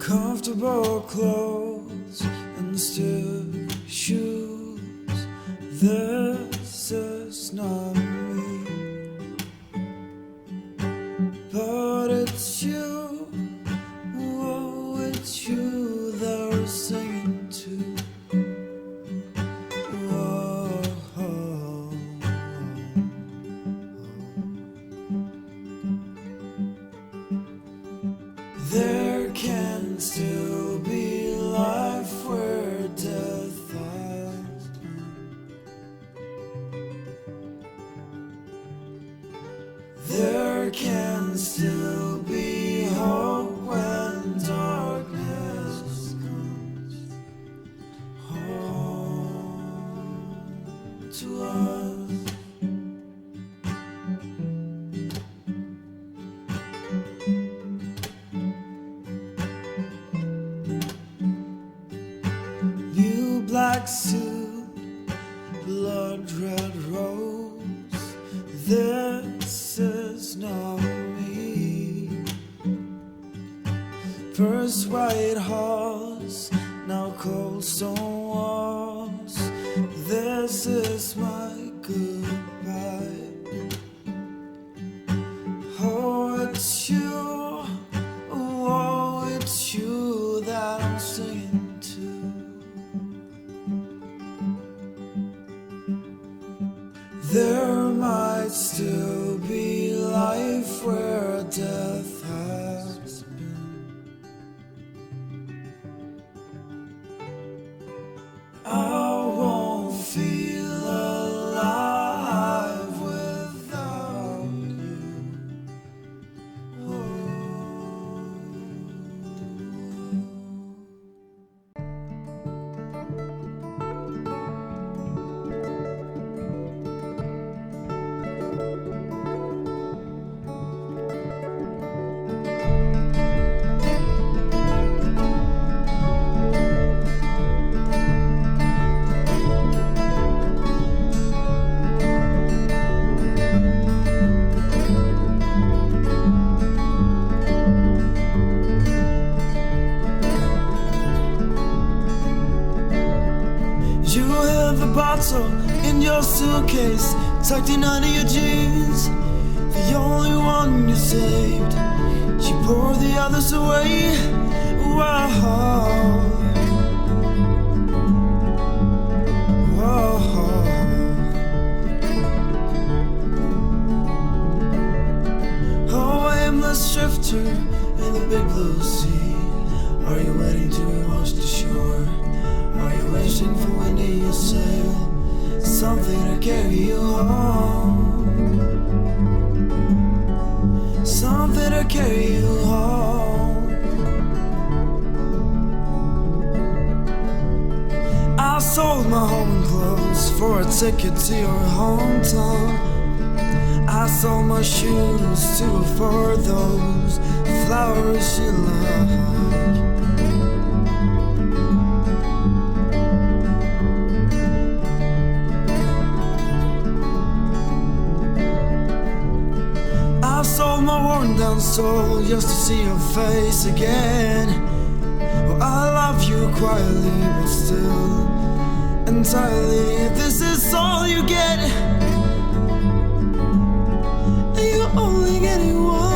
Comfortable clothes and stiff shoes. This is not me, but it's you. Oh, it's you they're singing to. Oh, oh, oh. There can still be life where death has been. There can still be hope when darkness comes home to us. Black suit, blood red rose. This is not me. First white horse, now cold stone walls. This is my goodbye. Oh, it's you. Oh, it's you that I'm singing to. There might still be life where death has been. I won't feel alive without you. Oh. You have the bottle in your suitcase, tucked in under your jeans. The only one you saved, you poured the others away. Whoa, whoa. Oh, aimless drifter in the big blue sea. Are you waiting to be washed ashore? Are you wishing for wind in your sail? Something to carry you home. Something to carry you home. I sold my home and clothes for a ticket to your hometown. I sold my shoes to afford those flowers you like. I sold my worn down soul just to see your face again. Well, I love you quietly, but still entirely. This is all you get, and you're only getting one.